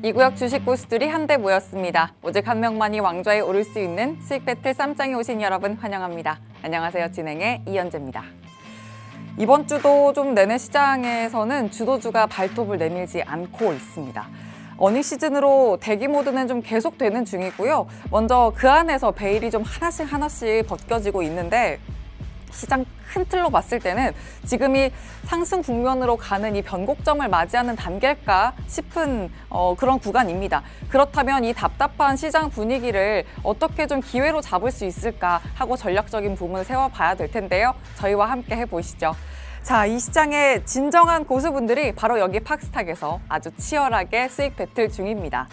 이 구역 주식 고수들이 한데 모였습니다. 오직 한 명만이 왕좌에 오를 수 있는 수익 배틀 쌈장에 오신 여러분 환영합니다. 안녕하세요. 진행의 이현재입니다. 이번 주도 좀 내내 시장에서는 주도주가 발톱을 내밀지 않고 있습니다. 어닝 시즌으로 대기 모드는 좀 계속되는 중이고요. 먼저 그 안에서 베일이 좀 하나씩 벗겨지고 있는데 시장 큰 틀로 봤을 때는 지금이 상승 국면으로 가는 이 변곡점을 맞이하는 단계일까 싶은 그런 구간입니다. 그렇다면 이 답답한 시장 분위기를 어떻게 좀 기회로 잡을 수 있을까 하고 전략적인 부분을 세워봐야 될 텐데요. 저희와 함께 해보시죠. 자, 이 시장의 진정한 고수분들이 바로 여기 팍스탁에서 아주 치열하게 수익 배틀 중입니다.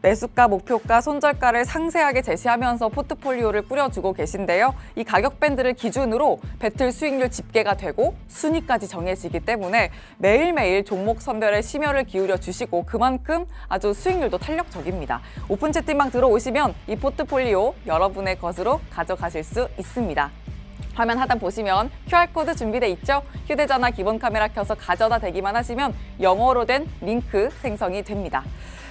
매수가, 목표가, 손절가를 상세하게 제시하면서 포트폴리오를 꾸려주고 계신데요. 이 가격 밴드를 기준으로 배틀 수익률 집계가 되고 순위까지 정해지기 때문에 매일매일 종목 선별에 심혈을 기울여 주시고 그만큼 아주 수익률도 탄력적입니다. 오픈 채팅방 들어오시면 이 포트폴리오 여러분의 것으로 가져가실 수 있습니다. 화면 하단 보시면 QR코드 준비돼 있죠? 휴대전화 기본 카메라 켜서 가져다 대기만 하시면 영어로 된 링크 생성이 됩니다.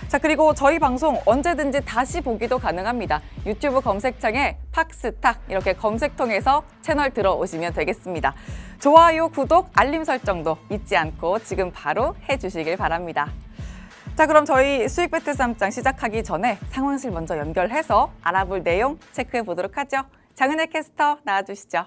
자, 그리고 저희 방송 언제든지 다시 보기도 가능합니다. 유튜브 검색창에 팍스탁 이렇게 검색통해서 채널 들어오시면 되겠습니다. 좋아요, 구독, 알림 설정도 잊지 않고 지금 바로 해주시길 바랍니다. 자, 그럼 저희 수익 배틀 쌈장 시작하기 전에 상황실 먼저 연결해서 알아볼 내용 체크해 보도록 하죠. 장은혜 캐스터 나와주시죠.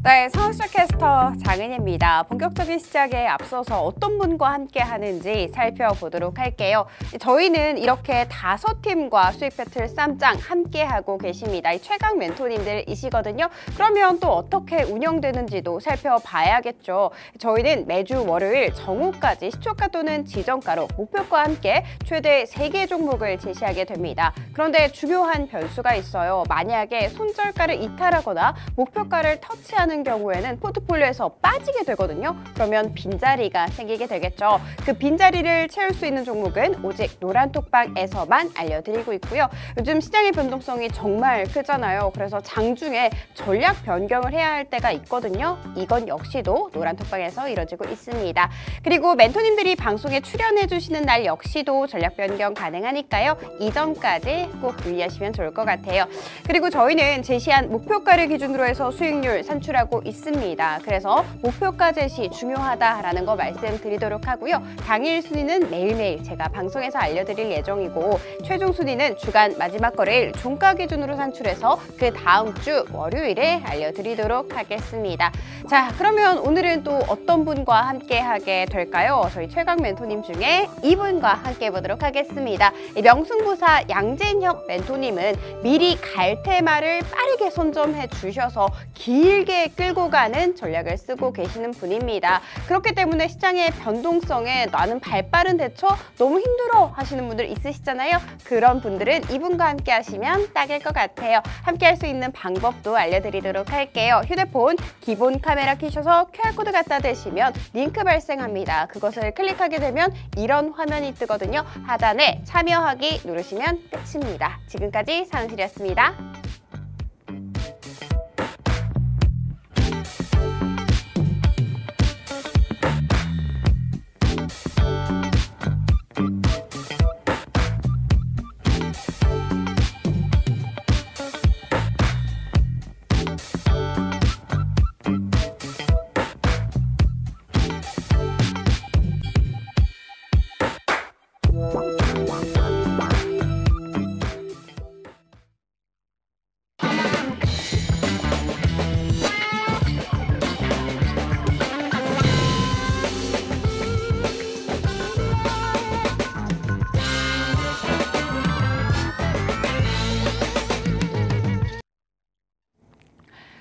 네, 상황실 캐스터 장은혜입니다. 본격적인 시작에 앞서서 어떤 분과 함께 하는지 살펴보도록 할게요. 저희는 이렇게 5팀과 수익 배틀 쌈장 함께 하고 계십니다. 이 최강 멘토님들이시거든요. 그러면 또 어떻게 운영되는지도 살펴봐야겠죠. 저희는 매주 월요일 정오까지 시초가 또는 지정가로 목표가와 함께 최대 3개 종목을 제시하게 됩니다. 그런데 중요한 변수가 있어요. 만약에 손절가를 이탈하거나 목표가를 터치하는 경우에는 포트폴리오에서 빠지게 되거든요. 그러면 빈자리가 생기게 되겠죠. 그 빈자리를 채울 수 있는 종목은 오직 노란톡방에서만 알려드리고 있고요. 요즘 시장의 변동성이 정말 크잖아요. 그래서 장중에 전략 변경을 해야 할 때가 있거든요. 이건 역시도 노란톡방에서 이뤄지고 있습니다. 그리고 멘토님들이 방송에 출연해 주시는 날 역시도 전략 변경 가능하니까요. 이 점까지 꼭 유의하시면 좋을 것 같아요. 그리고 저희는 제시한 목표가를 기준으로 해서 수익률 산출하고 있습니다. 그래서 목표가 제시 중요하다라는 거 말씀드리도록 하고요. 당일 순위는 매일매일 제가 방송에서 알려드릴 예정이고 최종 순위는 주간 마지막 거래일 종가 기준으로 산출해서 그 다음 주 월요일에 알려드리도록 하겠습니다. 자, 그러면 오늘은 또 어떤 분과 함께 하게 될까요? 저희 최강 멘토님 중에 이분과 함께 해보도록 하겠습니다. 명승부사 양진혁 멘토님은 미리 갈 테마를 빠르게 선점해 주셔서 길게 끌고 가는 전략을 쓰고 계시는 분입니다. 그렇기 때문에 시장의 변동성에 나는 발빠른 대처 너무 힘들어 하시는 분들 있으시잖아요. 그런 분들은 이분과 함께 하시면 딱일 것 같아요. 함께 할 수 있는 방법도 알려드리도록 할게요. 휴대폰 기본 카메라 켜셔서 QR코드 갖다 대시면 링크 발생합니다. 그것을 클릭하게 되면 이런 화면이 뜨거든요. 하단에 참여하기 누르시면 끝입니다. 지금까지 상황실이었습니다.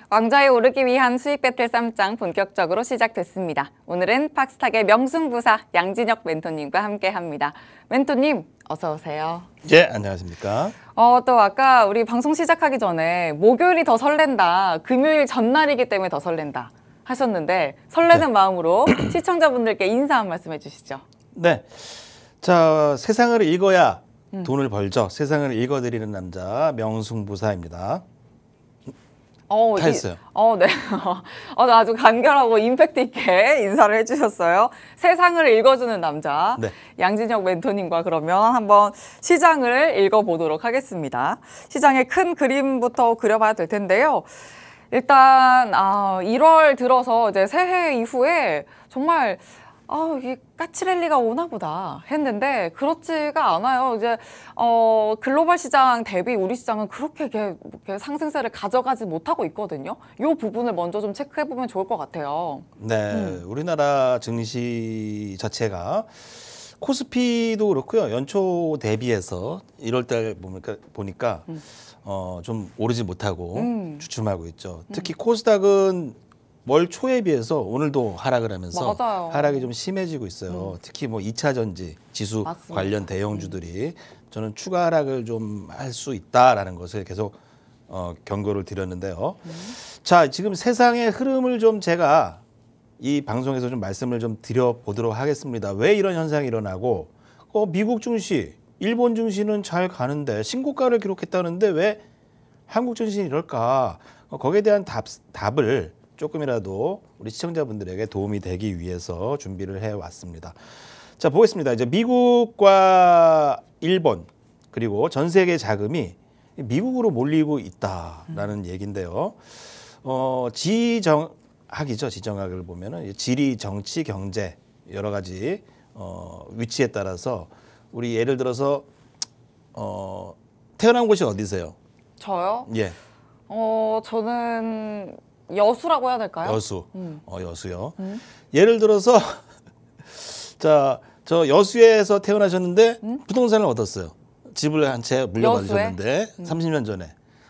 왕좌에 오르기 위한 수익 배틀 쌈장 본격적으로 시작됐습니다. 오늘은 팍스탁의 명승부사 양진혁 멘토님과 함께합니다. 멘토님, 어서 오세요. 예, 안녕하십니까. 또 아까 우리 방송 시작하기 전에 목요일이 더 설렌다, 금요일 전날이기 때문에 더 설렌다 하셨는데 설레는 마음으로 시청자분들께 인사 한 말씀 해주시죠. 네, 자, 세상을 읽어야 돈을 벌죠. 세상을 읽어드리는 남자 명승부사입니다. 다 했어요. 네. 아주 간결하고 임팩트 있게 인사를 해주셨어요. 세상을 읽어주는 남자 네. 양진혁 멘토님과 그러면 한번 시장을 읽어보도록 하겠습니다. 시장의 큰 그림부터 그려봐야 될 텐데요. 일단 1월 들어서 이제 새해 이후에 정말 이게 까치랠리가 오나 보다 했는데 그렇지가 않아요. 이제 글로벌 시장 대비 우리 시장은 그렇게 이렇게 상승세를 가져가지 못하고 있거든요. 이 부분을 먼저 좀 체크해 보면 좋을 것 같아요. 네, 우리나라 증시 자체가 코스피도 그렇고요. 연초 대비해서 1월 달 보니까 좀 오르지 못하고 주춤하고 있죠. 특히 코스닥은 월 초에 비해서 오늘도 하락을 하면서 맞아요. 하락이 좀 심해지고 있어요. 특히 뭐 2차 전지 지수 맞습니다. 관련 대형주들이 저는 추가 하락을 좀 할 수 있다라는 것을 계속 경고를 드렸는데요. 자, 지금 세상의 흐름을 좀 제가 이 방송에서 좀 말씀을 좀 드려보도록 하겠습니다. 왜 이런 현상이 일어나고 미국 증시, 일본 증시는 잘 가는데 신고가를 기록했다는데 왜 한국 증시는 이럴까? 거기에 대한 답을 조금이라도 우리 시청자분들에게 도움이 되기 위해서 준비를 해왔습니다. 자, 보겠습니다. 이제 미국과 일본 그리고 전 세계 자금이 미국으로 몰리고 있다라는 얘기인데요. 지정학이죠. 지정학을 보면은 지리, 정치, 경제 여러 가지 위치에 따라서 우리 예를 들어서 태어난 곳이 어디세요? 저요? 예. 저는 여수라고 해야 될까요? 여수. 여수요. 예를 들어서 자, 저 여수에서 태어나셨는데 부동산을 얻었어요. 집을 한 채 물려받으셨는데 30년 전에.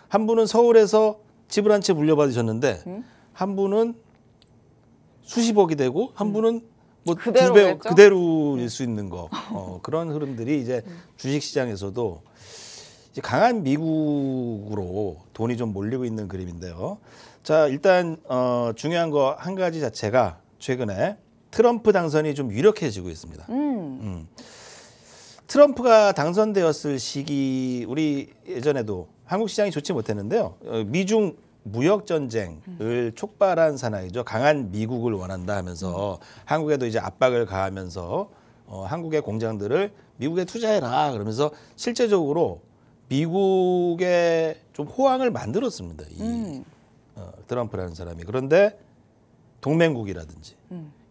한 분은 서울에서 집을 한 채 물려받으셨는데 한 분은 수십억이 되고 한 분은 뭐 그대로겠죠? 그대로일 수 있는 거. 그런 흐름들이 이제 주식 시장에서도 이제 강한 미국으로 돈이 좀 몰리고 있는 그림인데요. 자, 일단 중요한 거 한 가지 자체가 최근에 트럼프 당선이 좀 유력해지고 있습니다. 트럼프가 당선되었을 시기 우리 예전에도 한국 시장이 좋지 못했는데요. 미중 무역 전쟁을 촉발한 사나이죠. 강한 미국을 원한다 하면서 한국에도 이제 압박을 가하면서 한국의 공장들을 미국에 투자해라 그러면서 실제적으로 미국에 좀 호황을 만들었습니다. 이 트럼프라는 사람이. 그런데 동맹국이라든지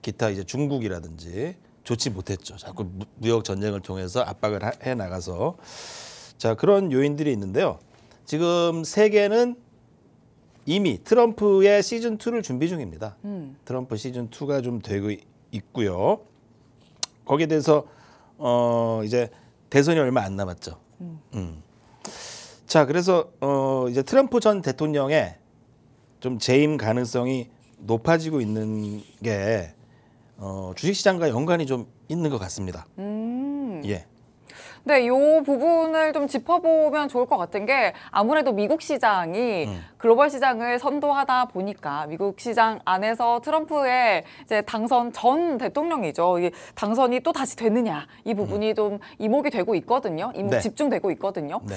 기타 이제 중국이라든지 좋지 못했죠. 자꾸 무역 전쟁을 통해서 압박을 해 나가서 자, 그런 요인들이 있는데요. 지금 세계는 이미 트럼프의 시즌 2를 준비 중입니다. 트럼프 시즌 2가 좀 되고 있고요. 거기에 대해서 이제 대선이 얼마 안 남았죠. 자, 그래서 이제 트럼프 전 대통령의 좀 재임 가능성이 높아지고 있는 게 주식시장과 연관이 좀 있는 것 같습니다. 예. 네, 이 부분을 좀 짚어보면 좋을 것 같은 게 아무래도 미국 시장이 글로벌 시장을 선도하다 보니까 미국 시장 안에서 트럼프의 이제 당선 전 대통령이죠. 이 당선이 또 다시 되느냐 이 부분이 좀 이목이 되고 있거든요. 네. 집중되고 있거든요. 네.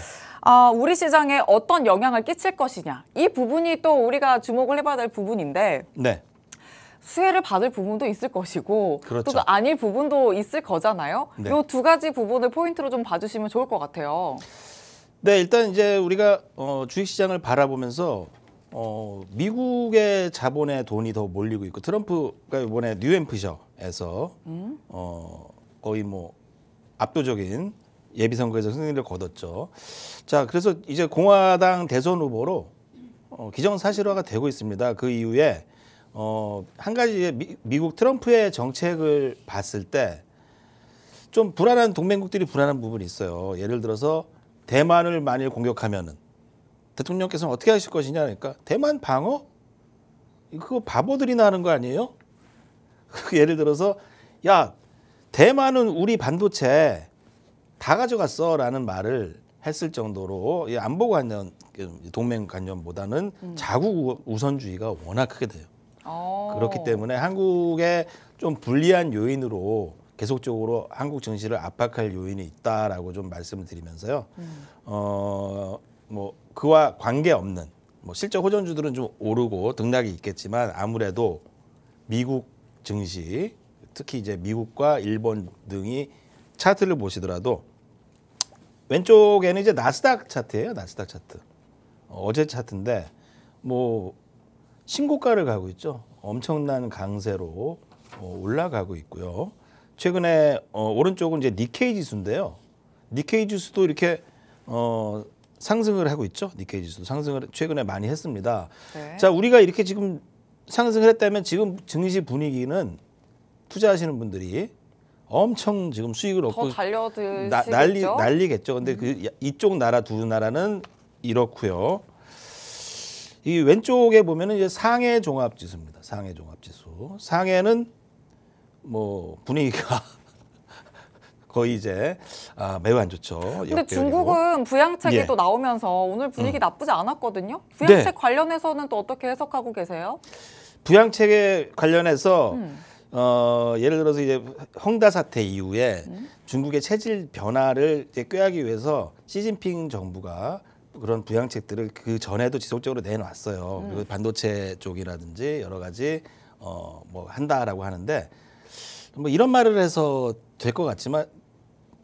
우리 시장에 어떤 영향을 끼칠 것이냐 이 부분이 또 우리가 주목을 해봐야 될 부분인데 네. 수혜를 받을 부분도 있을 것이고 그렇죠. 또 아닐 부분도 있을 거잖아요. 네. 이 두 가지 부분을 포인트로 좀 봐주시면 좋을 것 같아요. 네, 일단 이제 우리가 주식시장을 바라보면서 미국의 자본의 돈이 더 몰리고 있고 트럼프가 이번에 뉴햄프셔에서 거의 뭐 압도적인 예비선거에서 승리를 거뒀죠. 자, 그래서 이제 공화당 대선 후보로 기정사실화가 되고 있습니다. 그 이후에 한 가지 미국 트럼프의 정책을 봤을 때 좀 불안한 동맹국들이 불안한 부분이 있어요. 예를 들어서 대만을 만일 공격하면은 대통령께서는 어떻게 하실 것이냐 그러니까 대만 방어? 그거 바보들이나 하는 거 아니에요? 예를 들어서 야, 대만은 우리 반도체 다 가져갔어라는 말을 했을 정도로 이 안보 관련 동맹 관념보다는 자국 우선주의가 워낙 크게 돼요. 그렇기 때문에 한국에 좀 불리한 요인으로 계속적으로 한국 증시를 압박할 요인이 있다라고 좀 말씀을 드리면서요. 뭐 그와 관계없는 뭐 실적 호전주들은 좀 오르고 등락이 있겠지만 아무래도 미국 증시, 특히 이제 미국과 일본 등이 차트를 보시더라도 왼쪽에는 이제 나스닥 차트예요. 나스닥 차트. 어제 차트인데 뭐 신고가를 가고 있죠. 엄청난 강세로 올라가고 있고요. 최근에 오른쪽은 이제 니케이 지수인데요. 니케이 지수도 이렇게 상승을 하고 있죠. 니케이 지수도 상승을 최근에 많이 했습니다. 네. 자, 우리가 이렇게 지금 상승을 했다면 지금 증시 분위기는 투자하시는 분들이 엄청 지금 수익을 더 얻고 달려드시겠죠? 난리겠죠. 근데 이쪽 나라 두 나라는 이렇고요. 이 왼쪽에 보면은 이제 상해 종합 지수입니다. 상해 종합 지수. 상해는 뭐 분위기가 거의 이제 매우 안 좋죠. 근데 역배열이고. 중국은 부양책이 예. 또 나오면서 오늘 분위기 나쁘지 않았거든요. 부양책 네. 관련해서는 또 어떻게 해석하고 계세요? 부양책에 관련해서 예를 들어서 이제 헝다 사태 이후에 중국의 체질 변화를 이제 꾀하기 위해서 시진핑 정부가 그런 부양책들을 그 전에도 지속적으로 내놨어요. 그리고 반도체 쪽이라든지 여러 가지 뭐 한다라고 하는데 뭐 이런 말을 해서 될 것 같지만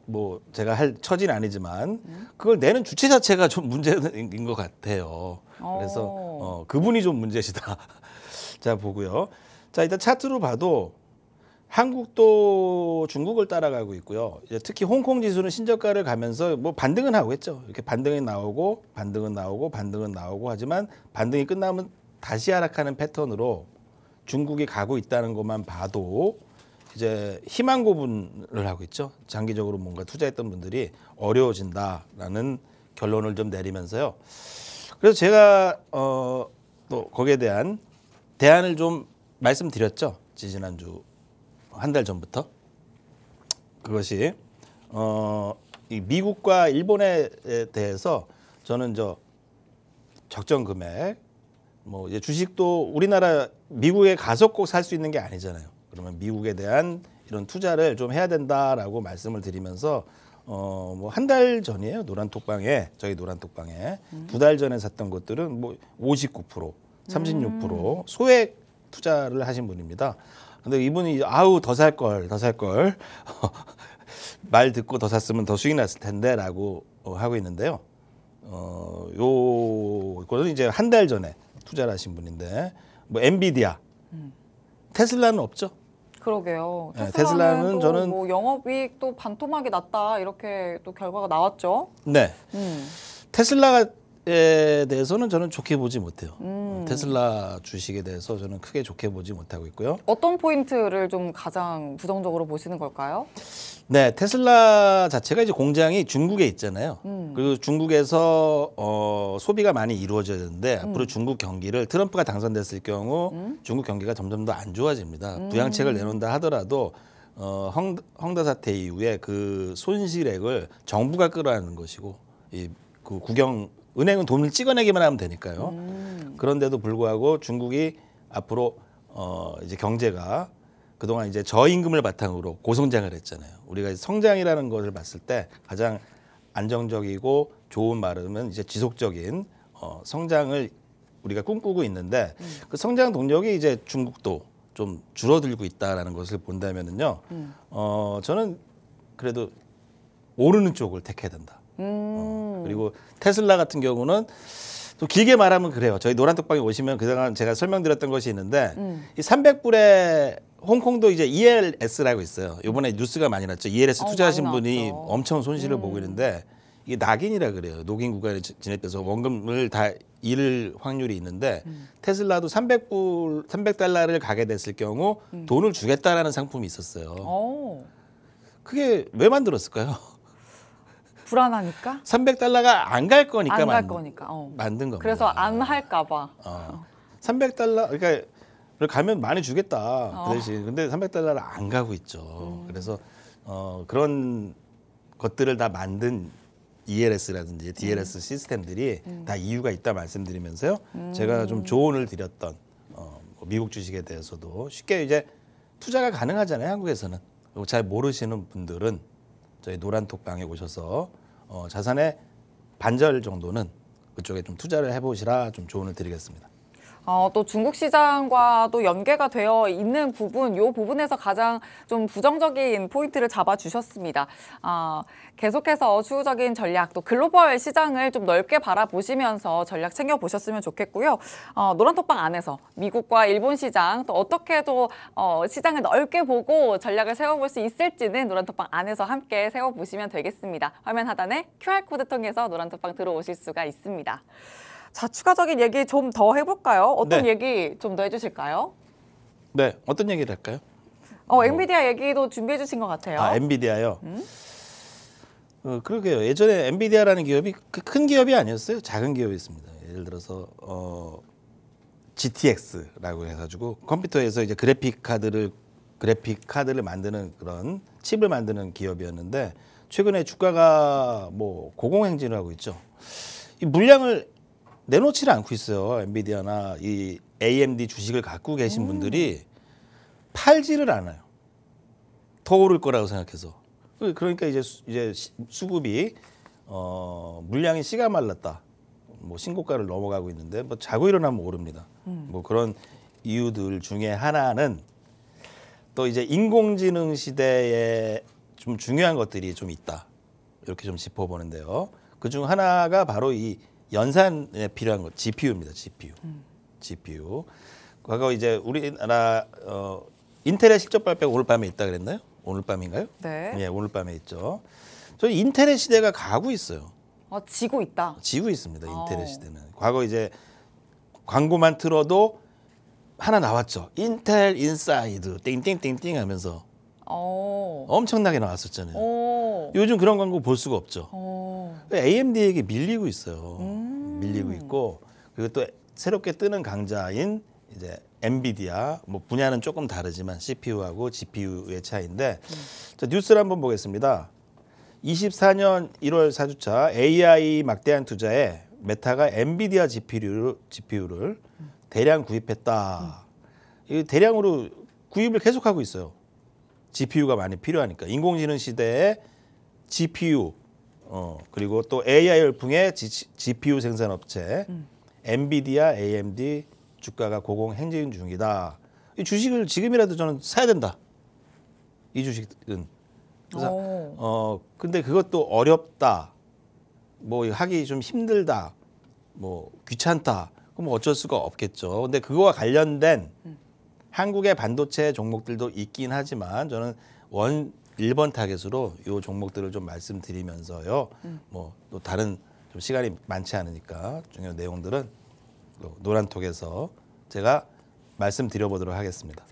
뭐 제가 할 처지는 아니지만 그걸 내는 주체 자체가 좀 문제인 것 같아요. 그래서 그분이 좀 문제시다. 자 보고요. 자 일단 차트로 봐도 한국도 중국을 따라가고 있고요. 이제 특히 홍콩 지수는 신저가를 가면서 뭐 반등은 하고 있죠. 이렇게 반등이 나오고 반등은 나오고 반등은 나오고 하지만 반등이 끝나면 다시 하락하는 패턴으로 중국이 가고 있다는 것만 봐도 이제 희망 고분을 하고 있죠. 장기적으로 뭔가 투자했던 분들이 어려워진다라는 결론을 좀 내리면서요. 그래서 제가 또 거기에 대한 대안을 좀 말씀드렸죠. 지지난주 한 달 전부터. 그것이 이 미국과 일본에 대해서 저는 적정 금액 뭐 이제 주식도 우리나라 미국에 가서 꼭 살 수 있는 게 아니잖아요. 그러면 미국에 대한 이런 투자를 좀 해야 된다라고 말씀을 드리면서 뭐 한 달 전이에요. 노란톡방에 저희 노란톡방에 2달 전에 샀던 것들은 뭐 59%, 36% 소액 투자를 하신 분입니다. 근데 이분이 아우 더 살 걸 말 듣고 더 샀으면 더 수익 났을 텐데라고 하고 있는데요. 요거는 이제 한 달 전에 투자를 하신 분인데 뭐 엔비디아, 테슬라는 없죠. 그러게요. 네, 테슬라는 테슬라는 또 저는- 뭐 영업이익 또 반토막이 났다 이렇게 또 결과가 나왔죠. 네. 테슬라에 대해서는 저는 좋게 보지 못해요. 테슬라 주식에 대해서 저는 크게 좋게 보지 못하고 있고요. 어떤 포인트를 좀 가장 부정적으로 보시는 걸까요? 네, 테슬라 자체가 이제 공장이 중국에 있잖아요. 그리고 중국에서 소비가 많이 이루어져야 되는데 앞으로 중국 경기를 트럼프가 당선됐을 경우 중국 경기가 점점 더 안 좋아집니다. 부양책을 내놓는다 하더라도 헝다 사태 이후에 그 손실액을 정부가 끌어안는 것이고 그 은행은 돈을 찍어내기만 하면 되니까요. 그런데도 불구하고 중국이 앞으로 이제 경제가 그동안 이제 저임금을 바탕으로 고성장을 했잖아요. 우리가 성장이라는 것을 봤을 때 가장 안정적이고 좋은 말은 이제 지속적인 성장을 우리가 꿈꾸고 있는데 그 성장 동력이 이제 중국도 좀 줄어들고 있다라는 것을 본다면은요. 저는 그래도 오르는 쪽을 택해야 된다. 그리고 테슬라 같은 경우는 또 길게 말하면 그래요. 저희 노란톡방에 오시면 그동안 제가 설명드렸던 것이 있는데 이 300불에 홍콩도 이제 ELS라고 있어요. 이번에 뉴스가 많이 났죠. ELS 투자하신 많이 분이 나왔죠. 엄청 손실을 보고 있는데 이게 낙인이라 그래요. 녹인 구간에 진입돼서 원금을 다 잃을 확률이 있는데 테슬라도 300달러를 가게 됐을 경우 돈을 주겠다라는 상품이 있었어요. 그게 왜 만들었을까요? 불안하니까? 300달러가 안 갈 거니까 안 갈 거니까. 만든 겁니다. 그래서 안 할까 봐. 300달러 그러니까 가면 많이 주겠다. 그 대신 근데 300달러를 안 가고 있죠. 그래서 그런 것들을 다 만든 ELS라든지 DLS 시스템들이 다 이유가 있다 말씀드리면서요. 제가 좀 조언을 드렸던 미국 주식에 대해서도 쉽게 이제 투자가 가능하잖아요. 한국에서는. 그리고 잘 모르시는 분들은 저희 노란톡방에 오셔서 자산의 반절 정도는 그쪽에 좀 투자를 해보시라 좀 조언을 드리겠습니다. 또 중국 시장과 또 연계가 되어 있는 부분, 이 부분에서 가장 좀 부정적인 포인트를 잡아주셨습니다. 계속해서 추후적인 전략, 또 글로벌 시장을 좀 넓게 바라보시면서 전략 챙겨보셨으면 좋겠고요. 노란톡방 안에서 미국과 일본 시장, 또 어떻게 또 시장을 넓게 보고 전략을 세워볼 수 있을지는 노란톡방 안에서 함께 세워보시면 되겠습니다. 화면 하단에 QR코드 통해서 노란톡방 들어오실 수가 있습니다. 자, 추가적인 얘기 좀 더 해볼까요? 어떤 네. 얘기 좀 더 해주실까요? 네, 어떤 얘기를 할까요? 엔비디아 얘기도 준비해 주신 것 같아요. 엔비디아요. 그러게요. 예전에 엔비디아라는 기업이 큰 기업이 아니었어요. 작은 기업이었습니다. 예를 들어서 GTX라고 해가지고 컴퓨터에서 이제 그래픽 카드를 만드는 그런 칩을 만드는 기업이었는데 최근에 주가가 뭐 고공행진을 하고 있죠. 이 물량을 내놓지를 않고 있어요. 엔비디아나 이 AMD 주식을 갖고 계신 분들이 팔지를 않아요. 더 오를 거라고 생각해서. 그러니까 이제 수급이 물량이 씨가 말랐다. 뭐 신고가를 넘어가고 있는데 뭐 자고 일어나면 오릅니다. 뭐 그런 이유들 중에 하나는 또 이제 인공지능 시대에 좀 중요한 것들이 좀 있다. 이렇게 좀 짚어보는데요. 그중 하나가 바로 이 연산에 필요한 것, GPU입니다. GPU. 과거 이제 우리나라 인텔의 실적 발표가 오늘 밤에 있다 그랬나요? 오늘 밤인가요? 네. 예, 오늘 밤에 있죠. 저희 인텔의 시대가 가고 있어요. 지고 있다. 지고 있습니다. 인텔의 시대는. 과거 이제 광고만 틀어도 하나 나왔죠. 인텔 인사이드 띵띵띵띵 하면서 엄청나게 나왔었잖아요. 요즘 그런 광고 볼 수가 없죠. AMD에게 밀리고 있어요. 밀리고 있고 그리고 또 새롭게 뜨는 강자인 이제 엔비디아 뭐 분야는 조금 다르지만 CPU하고 GPU의 차이인데 자, 뉴스를 한번 보겠습니다. 24년 1월 4주차 AI 막대한 투자에 메타가 엔비디아 GPU를 대량 구입했다. 이 대량으로 구입을 계속하고 있어요. GPU가 많이 필요하니까 인공지능 시대에 GPU 그리고 또 AI 열풍의 GPU 생산업체 엔비디아, AMD 주가가 고공행진 중이다. 이 주식을 지금이라도 저는 사야 된다. 이 주식은. 그래서 근데 그것도 어렵다. 뭐 하기 좀 힘들다. 뭐 귀찮다. 그럼 어쩔 수가 없겠죠. 근데 그거와 관련된 한국의 반도체 종목들도 있긴 하지만 저는 1번 타겟으로 이 종목들을 좀 말씀드리면서요. 뭐 또 다른 좀 시간이 많지 않으니까 중요한 내용들은 또 노란톡에서 제가 말씀드려보도록 하겠습니다.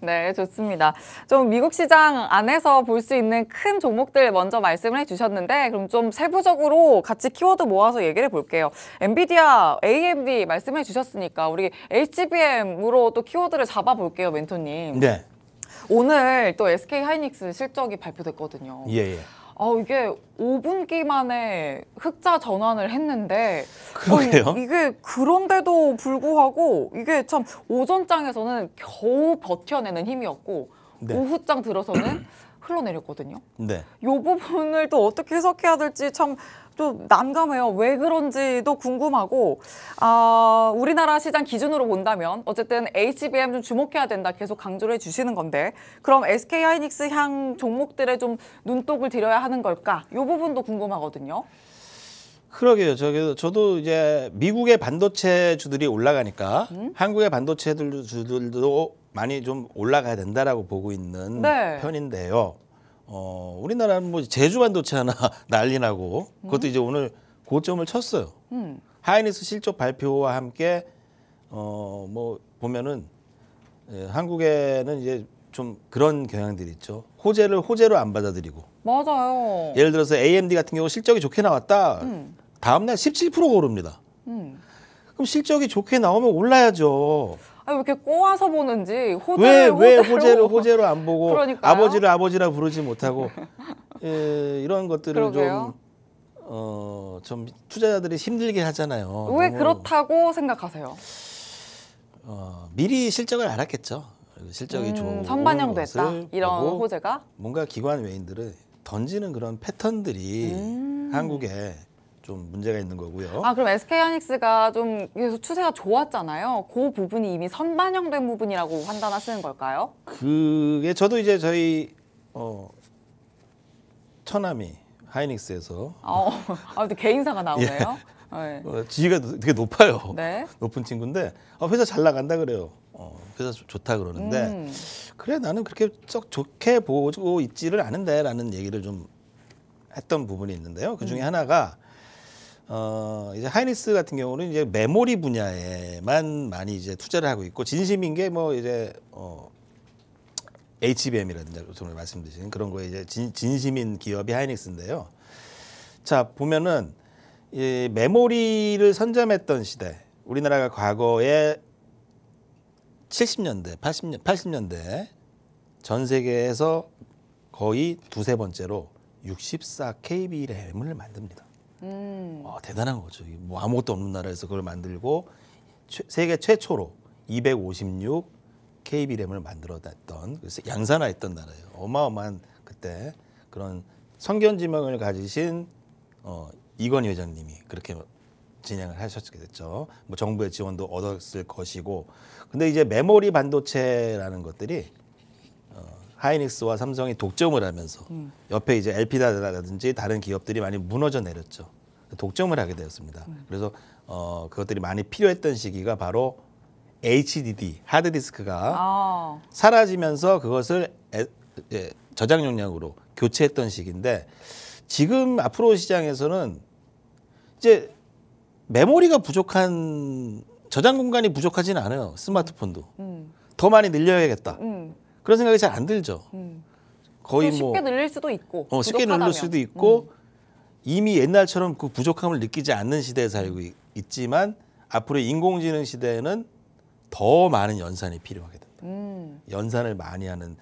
네, 좋습니다. 좀 미국 시장 안에서 볼 수 있는 큰 종목들 먼저 말씀을 해주셨는데 그럼 좀 세부적으로 같이 키워드 모아서 얘기를 해볼게요. 엔비디아, AMD 말씀해 주셨으니까 우리 HBM으로 또 키워드를 잡아볼게요, 멘토님. 네. 오늘 또 SK하이닉스 실적이 발표됐거든요. 예. 이게 5분기 만에 흑자 전환을 했는데 그러게요. 이게 그런데도 불구하고 이게 참 오전장에서는 겨우 버텨내는 힘이었고 네. 오후장 들어서는 흘러내렸거든요. 네. 이 부분을 또 어떻게 해석해야 될지 참 좀 난감해요. 왜 그런지도 궁금하고 우리나라 시장 기준으로 본다면 어쨌든 HBM 좀 주목해야 된다 계속 강조를 해주시는 건데 그럼 SK하이닉스 향 종목들에 좀 눈독을 들여야 하는 걸까? 이 부분도 궁금하거든요. 그러게요. 저도 이제 미국의 반도체 주들이 올라가니까 한국의 반도체 주들도 많이 좀 올라가야 된다라고 보고 있는 네. 편인데요. 우리나라는 뭐 제주 반도체 하나 난리 나고 그것도 이제 오늘 고점을 쳤어요. 하이닉스 실적 발표와 함께 뭐 보면은 한국에는 이제 좀 그런 경향들이 있죠. 호재를 호재로 안 받아들이고. 맞아요. 예를 들어서 AMD 같은 경우 실적이 좋게 나왔다. 다음 날 17%가 오릅니다. 그럼 실적이 좋게 나오면 올라야죠. 왜 이렇게 꼬아서 보는지 왜 호재로 호재로 안 보고 그러니까요. 아버지를 아버지라 부르지 못하고 이런 것들을 그러게요. 좀 투자자들이 힘들게 하잖아요. 왜 너무, 그렇다고 생각하세요? 미리 실적을 알았겠죠. 실적이 좋은 선반영됐다 것을 이런 보고 호재가? 뭔가 기관 외인들을 던지는 그런 패턴들이 한국에 좀 문제가 있는 거고요. 아, 그럼 SK하이닉스가 좀 계속 추세가 좋았잖아요. 그 부분이 이미 선반영된 부분이라고 판단하시는 걸까요? 그게 저도 이제 저희 처남이 하이닉스에서 또 개인사가 나오네요. 네. 지위가 되게 높아요. 네. 높은 친구인데 회사 잘 나간다 그래요. 회사 좋다 그러는데 그래 나는 그렇게 썩 좋게 보고 있지를 않은데라는 얘기를 좀 했던 부분이 있는데요. 그 중에 하나가 이제 하이닉스 같은 경우는 이제 메모리 분야에만 많이 이제 투자를 하고 있고 진심인 게 뭐 이제 HBM이라든지 오늘 말씀드린 그런 거에 이제 진심인 기업이 하이닉스인데요. 자 보면은 이 메모리를 선점했던 시대, 우리나라가 과거에 70년대, 80년대 전 세계에서 거의 두세 번째로 64KB 램을 만듭니다. 대단한 거죠. 뭐 아무것도 없는 나라에서 그걸 만들고 세계 최초로 256KB 램을 만들어냈던, 그래서 양산화했던 나라예요. 어마어마한 그때 그런 성견지명을 가지신 이건희 회장님이 그렇게 진행을 하셨게 됐죠. 뭐 정부의 지원도 얻었을 것이고, 근데 이제 메모리 반도체라는 것들이 하이닉스와 삼성이 독점을 하면서 옆에 이제 엘피다라든지 다른 기업들이 많이 무너져 내렸죠. 독점을 하게 되었습니다. 그래서 그것들이 많이 필요했던 시기가 바로 HDD 하드디스크가 사라지면서 그것을 저장 용량으로 교체했던 시기인데, 지금 앞으로 시장에서는 이제 메모리가 부족한, 저장 공간이 부족하지는 않아요. 스마트폰도 더 많이 늘려야겠다. 그런 생각이 잘 안 들죠. 거의 뭐 쉽게 늘릴 수도 있고, 쉽게 늘릴 수도 있고, 이미 옛날처럼 그 부족함을 느끼지 않는 시대에 살고 있지만 앞으로 인공지능 시대에는 더 많은 연산이 필요하게 된다. 연산을 많이 하는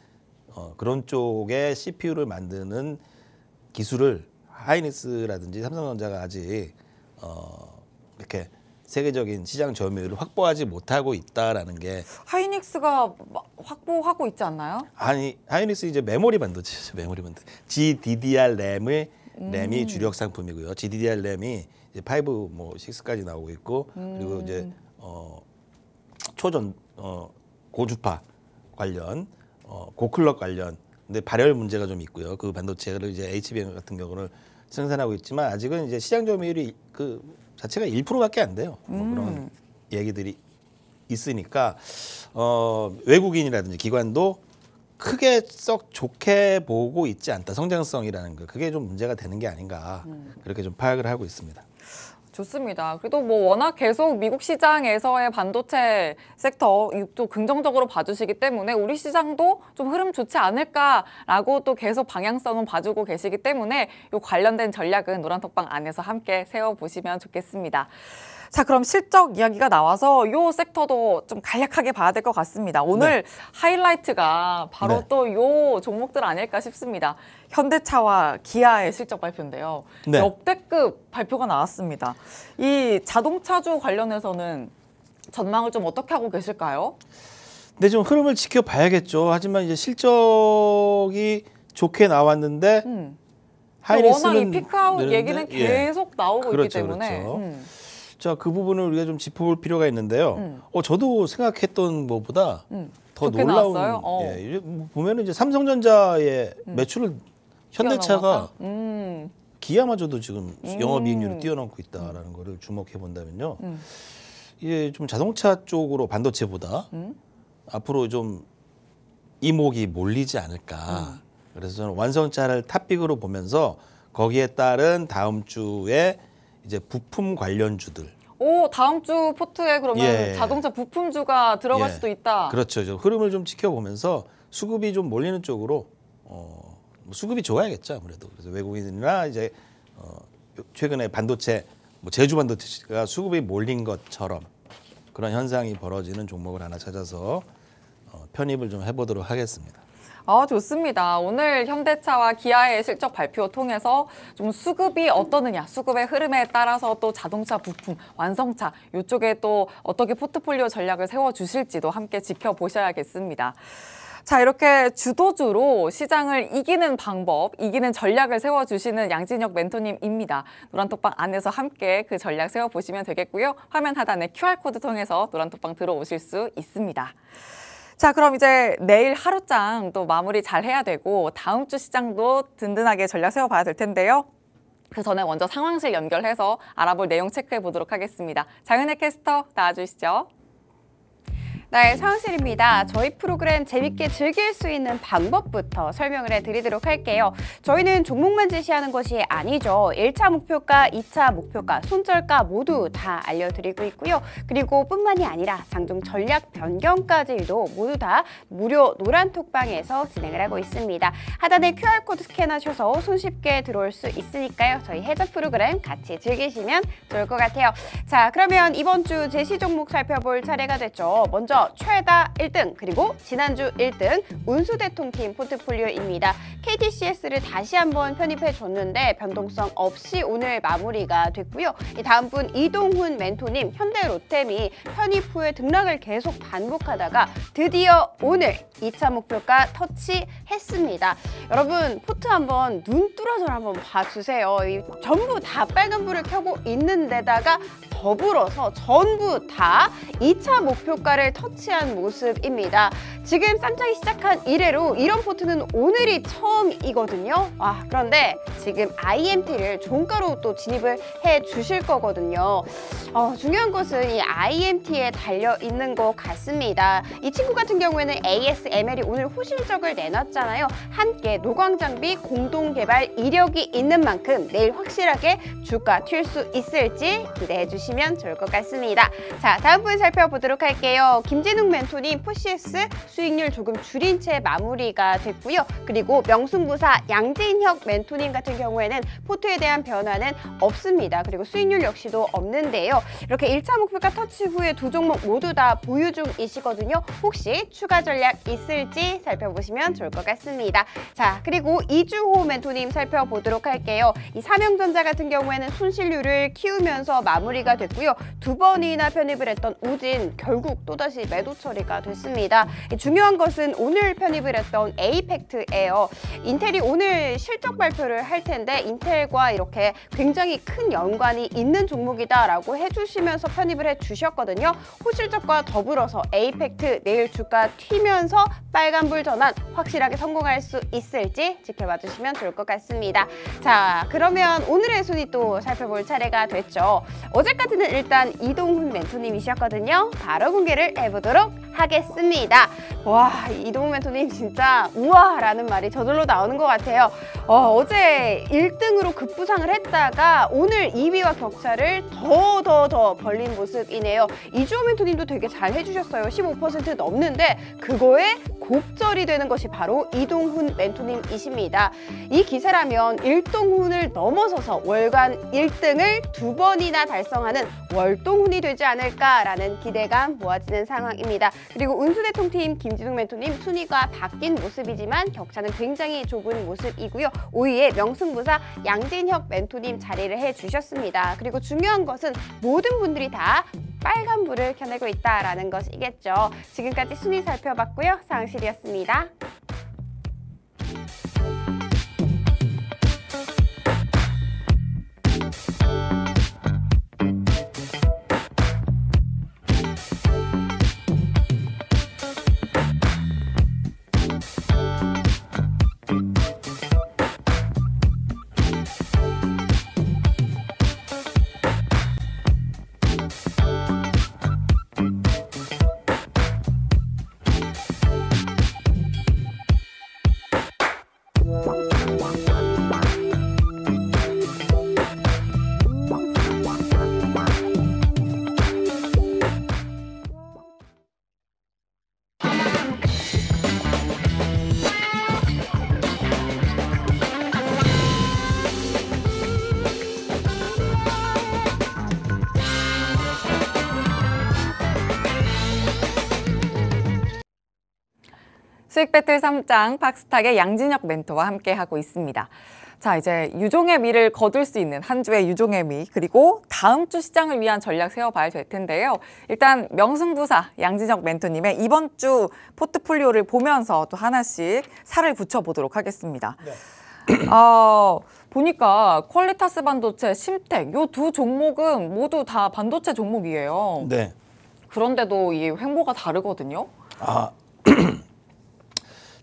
그런 쪽에 CPU를 만드는 기술을 하이닉스라든지 삼성전자가 아직 이렇게 세계적인 시장 점유율을 확보하지 못하고 있다라는 게, 하이닉스가 확보하고 있지 않나요? 아니 하이닉스 이제 메모리 반도체죠. 메모리 반도체. GDDR 램이 주력 상품이고요. GDDR 램이 이제 5, 뭐 6까지 나오고 있고, 그리고 이제 초전 고주파 관련, 고클럭 관련, 근데 발열 문제가 좀 있고요. 그 반도체를 이제 HBM 같은 경우를 생산하고 있지만 아직은 이제 시장 점유율이 그 자체가 1%밖에 안 돼요. 뭐 그런 얘기들이 있으니까 외국인이라든지 기관도 크게 썩 좋게 보고 있지 않다. 성장성이라는 거, 그게 좀 문제가 되는 게 아닌가, 그렇게 좀 파악을 하고 있습니다. 좋습니다. 그래도 뭐 워낙 계속 미국 시장에서의 반도체 섹터 또 긍정적으로 봐주시기 때문에 우리 시장도 좀 흐름 좋지 않을까라고 또 계속 방향성은 봐주고 계시기 때문에 이 관련된 전략은 노란톡방 안에서 함께 세워보시면 좋겠습니다. 자, 그럼 실적 이야기가 나와서 이 섹터도 좀 간략하게 봐야 될 것 같습니다. 오늘 하이라이트가 바로 또 이 종목들 아닐까 싶습니다. 현대차와 기아의 실적 발표인데요. 역대급 발표가 나왔습니다. 이 자동차주 관련해서는 전망을 좀 어떻게 하고 계실까요? 근데 좀 흐름을 지켜봐야겠죠. 하지만 이제 실적이 좋게 나왔는데 하이닉스는 워낙 이 피크아웃 얘기는 계속 나오고 있기 때문에 자, 그 부분을 우리가 좀 짚어볼 필요가 있는데요. 저도 생각했던 것보다 더 놀라운, 보면은 이제 삼성전자의 매출을 현대차가 기아마저도 지금 영업이익률을 뛰어넘고 있다라는 거를 주목해 본다면요. 이게 좀 자동차 쪽으로 반도체보다 앞으로 좀 이목이 몰리지 않을까. 그래서 저는 완성차를 탑픽으로 보면서 거기에 따른 다음 주에 이제 부품 관련주들. 다음 주 포트에 그러면 자동차 부품주가 들어갈 수도 있다. 그렇죠. 흐름을 좀 지켜보면서 수급이 좀 몰리는 쪽으로, 수급이 좋아야겠죠, 아무래도. 그래서 외국인이나 이제 최근에 반도체, 뭐 제주 반도체가 수급이 몰린 것처럼 그런 현상이 벌어지는 종목을 하나 찾아서 편입을 좀 해보도록 하겠습니다. 좋습니다. 오늘 현대차와 기아의 실적 발표 통해서 좀 수급이 어떠느냐, 수급의 흐름에 따라서 또 자동차 부품, 완성차 이쪽에 또 어떻게 포트폴리오 전략을 세워주실지도 함께 지켜보셔야겠습니다. 자, 이렇게 주도주로 시장을 이기는 방법, 이기는 전략을 세워주시는 양진혁 멘토님입니다. 노란톡방 안에서 함께 그 전략 세워보시면 되겠고요. 화면 하단에 QR코드 통해서 노란톡방 들어오실 수 있습니다. 자, 그럼 이제 내일 하루장 또 마무리 잘 해야 되고 다음 주 시장도 든든하게 전략 세워봐야 될 텐데요. 그 전에 먼저 상황실 연결해서 알아볼 내용 체크해 보도록 하겠습니다. 장은혜 캐스터 나와주시죠. 네, 상황실입니다. 저희 프로그램 재밌게 즐길 수 있는 방법부터 설명을 해드리도록 할게요. 저희는 종목만 제시하는 것이 아니죠. 1차 목표가, 2차 목표가, 손절가 모두 다 알려드리고 있고요. 그리고 뿐만이 아니라 장중 전략 변경까지도 모두 다 무료 노란톡방에서 진행을 하고 있습니다. 하단에 QR코드 스캔하셔서 손쉽게 들어올 수 있으니까요. 저희 해저 프로그램 같이 즐기시면 좋을 것 같아요. 자, 그러면 이번 주 제시 종목 살펴볼 차례가 됐죠. 먼저 최다 1등 그리고 지난주 1등 운수대통팀 포트폴리오입니다. KTCS를 다시 한번 편입해 줬는데 변동성 없이 오늘 마무리가 됐고요. 다음 분 이동훈 멘토님 현대로템이 편입 후에 등락을 계속 반복하다가 드디어 오늘 2차 목표가 터치했습니다. 여러분 포트 한번 눈 뚫어서 한번 봐주세요. 전부 다 빨간불을 켜고 있는 데다가 더불어서 전부 다 2차 목표가를 터치한 모습입니다. 지금 쌈장이 시작한 이래로 이런 포트는 오늘이 처음이거든요. 그런데 지금 IMT를 종가로 또 진입을 해 주실 거거든요. 중요한 것은 이 IMT에 달려 있는 것 같습니다. 이 친구 같은 경우에는 ASML이 오늘 호실적을 내놨잖아요. 함께 노광장비 공동개발 이력이 있는 만큼 내일 확실하게 주가 튈 수 있을지 기대해 주시면 좋을 것 같습니다. 자, 다음 분 살펴보도록 할게요. 김진웅 멘토님 푸시스 수익률 조금 줄인 채 마무리가 됐고요. 그리고 명승부사 양진혁 멘토님 같은 경우에는 포트에 대한 변화는 없습니다. 그리고 수익률 역시도 없는데요. 이렇게 1차 목표가 터치 후에 두 종목 모두 다 보유 중이시거든요. 혹시 추가 전략 있을지 살펴보시면 좋을 것 같습니다. 자, 그리고 이주호 멘토님 살펴보도록 할게요. 이 삼형전자 같은 경우에는 손실률을 키우면서 마무리가 됐고요. 두 번이나 편입을 했던 우진 결국 또다시 매도 처리가 됐습니다. 중요한 것은 오늘 편입을 했던 에이펙트예요. 인텔이 오늘 실적 발표를 할 텐데 인텔과 이렇게 굉장히 큰 연관이 있는 종목이다라고 해주시면서 편입을 해주셨거든요. 호실적과 더불어서 에이펙트 내일 주가 튀면서 빨간불 전환 확실하게 성공할 수 있을지 지켜봐 주시면 좋을 것 같습니다. 자, 그러면 오늘의 순위 또 살펴볼 차례가 됐죠. 어제까지는 일단 이동훈 멘토님이셨거든요. 바로 공개를 해보도록 하겠습니다. 와, 이동훈 멘토님 진짜 우와라는 말이 저절로 나오는 것 같아요. 어제 1등으로 급부상을 했다가 오늘 2위와 격차를 더 벌린 모습이네요. 이주호 멘토님도 되게 잘 해주셨어요. 15% 넘는데 그거에 곱절이 되는 것이 바로 이동훈 멘토님이십니다. 이 기세라면 일동훈을 넘어서서 월간 1등을 2번이나 달성하는 월동훈이 되지 않을까라는 기대감 모아지는 상황입니다. 그리고 운수대통팀 김진웅 멘토님 순위가 바뀐 모습이지만 격차는 굉장히 좁은 모습이고요. 5위에 명승부사 양진혁 멘토님 자리를 해주셨습니다. 그리고 중요한 것은 모든 분들이 다 빨간불을 켜내고 있다는 것이겠죠. 지금까지 순위 살펴봤고요. 상황실이었습니다. 수익 배틀 3장 박스탁의 양진혁 멘토와 함께하고 있습니다. 자, 이제 유종의 미를 거둘 수 있는 한 주의 유종의 미, 그리고 다음 주 시장을 위한 전략 세워봐야 될 텐데요. 일단 명승부사 양진혁 멘토님의 이번 주 포트폴리오를 보면서 또 하나씩 살을 붙여보도록 하겠습니다. 네. 보니까 퀄리타스 반도체, 심텍 이 두 종목은 모두 다 반도체 종목이에요. 네. 그런데도 이 횡보가 다르거든요.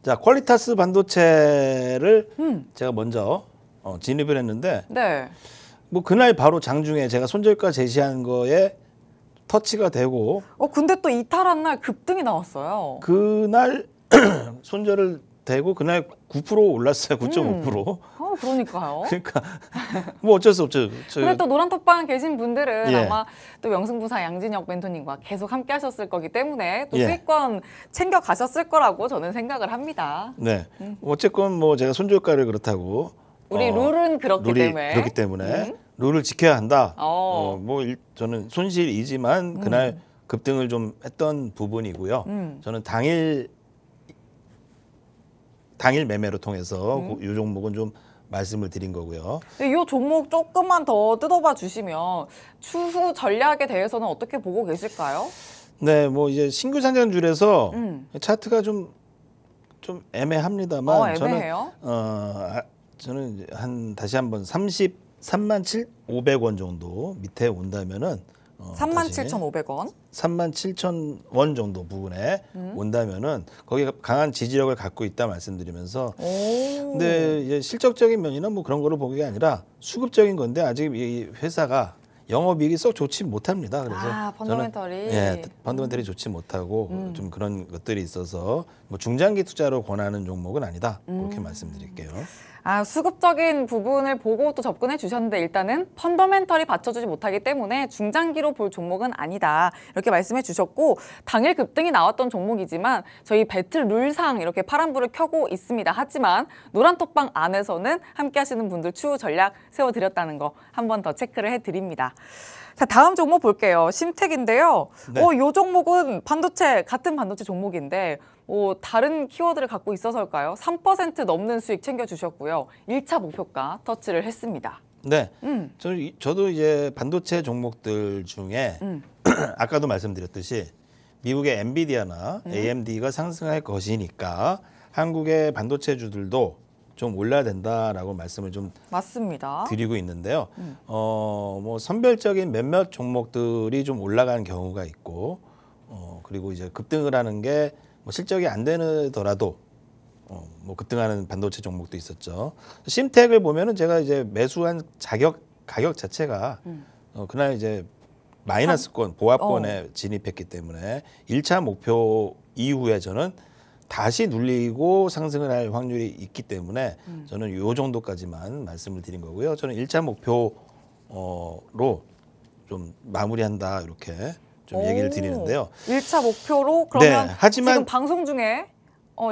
자, 퀄리타스 반도체를 제가 먼저 진입을 했는데 네. 뭐 그날 바로 장중에 제가 손절가 제시한 거에 터치가 되고 근데 또 이탈한 날 급등이 나왔어요. 그날 손절을 대고 그날 9% 올랐어요. 9.5%. 그러니까요. 그러니까 뭐 어쩔 수 없죠. 근데 또 노란톡방 계신 분들은 예. 아마 또 명승부사 양진혁 멘토님과 계속 함께 하셨을 거기 때문에 또 예. 수익권 챙겨 가셨을 거라고 저는 생각을 합니다. 네. 어쨌건 뭐 제가 손절가를 그렇다고 우리 룰은 룰이 그렇기 때문에 룰을 지켜야 한다. 저는 손실이지만 그날 급등을 좀 했던 부분이고요. 저는 당일 매매로 통해서 이 종목은 좀 말씀을 드린 거고요. 이 종목 조금만 더 뜯어봐 주시면 추후 전략에 대해서는 어떻게 보고 계실까요? 네, 뭐 이제 신규 상장줄에서 차트가 좀 애매합니다만 애매해요? 저는 이제 다시 한번 33,500원 정도 밑에 온다면은 37,500원. 37,000원 정도 부분에 온다면은 거기가 강한 지지력을 갖고 있다 말씀드리면서 근데 이제 실적적인 면이나 뭐 그런 거를 보기가 아니라 수급적인 건데 아직 이 회사가 영업이익이 썩 좋지 못합니다. 그래서 펀더멘털이 펀더멘털이 좋지 못하고 좀 그런 것들이 있어서 뭐 중장기 투자로 권하는 종목은 아니다. 그렇게 말씀드릴게요. 수급적인 부분을 보고 또 접근해 주셨는데 일단은 펀더멘털이 받쳐주지 못하기 때문에 중장기로 볼 종목은 아니다. 이렇게 말씀해 주셨고 당일 급등이 나왔던 종목이지만 저희 배틀 룰상 이렇게 파란불을 켜고 있습니다. 하지만 노란톡방 안에서는 함께 하시는 분들 추후 전략 세워드렸다는 거 한 번 더 체크를 해드립니다. 자, 다음 종목 볼게요. 심텍인데요. 네. 이 종목은 같은 반도체 종목인데 다른 키워드를 갖고 있어서일까요? 3% 넘는 수익 챙겨주셨고요. 1차 목표가 터치를 했습니다. 네, 저도 이제 반도체 종목들 중에 아까도 말씀드렸듯이 미국의 엔비디아나 AMD가 상승할 것이니까 한국의 반도체주들도 좀 올라야 된다라고 말씀을 좀 맞습니다. 드리고 있는데요. 뭐 선별적인 몇몇 종목들이 좀 올라가는 경우가 있고, 그리고 이제 급등을 하는 게 뭐 실적이 안 되더라도 뭐 급등하는 반도체 종목도 있었죠. 심텍을 보면은 제가 이제 매수한 가격 자체가 그날 이제 마이너스권 보합권에 진입했기 때문에 1차 목표 이후에 저는 다시 눌리고 상승을 할 확률이 있기 때문에 저는 요 정도까지만 말씀을 드린 거고요. 저는 1차 목표로 좀 마무리한다 이렇게 좀 얘기를 드리는데요. 1차 목표로 그러면 하지만 지금 방송 중에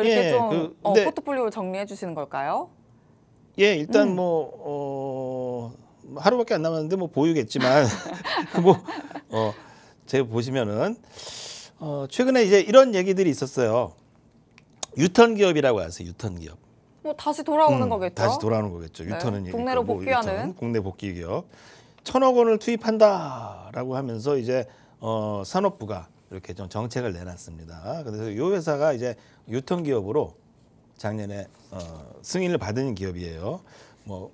이렇게 좀 근데 포트폴리오를 정리해 주시는 걸까요? 예, 일단 뭐 하루밖에 안 남았는데 뭐 보유겠지만 제가 보시면은 최근에 이제 이런 얘기들이 있었어요. 유턴 기업이라고 하세요. 유턴 기업. 뭐 다시 돌아오는 거겠죠? 다시 돌아오는 거겠죠. 네. 유턴은 국내로 복귀하는. 유턴, 국내 복귀 기업. 1,000억 원을 투입한다라고 하면서 이제 산업부가 이렇게 좀 정책을 내놨습니다. 그래서 이 회사가 이제 유턴 기업으로 작년에 승인을 받은 기업이에요. 뭐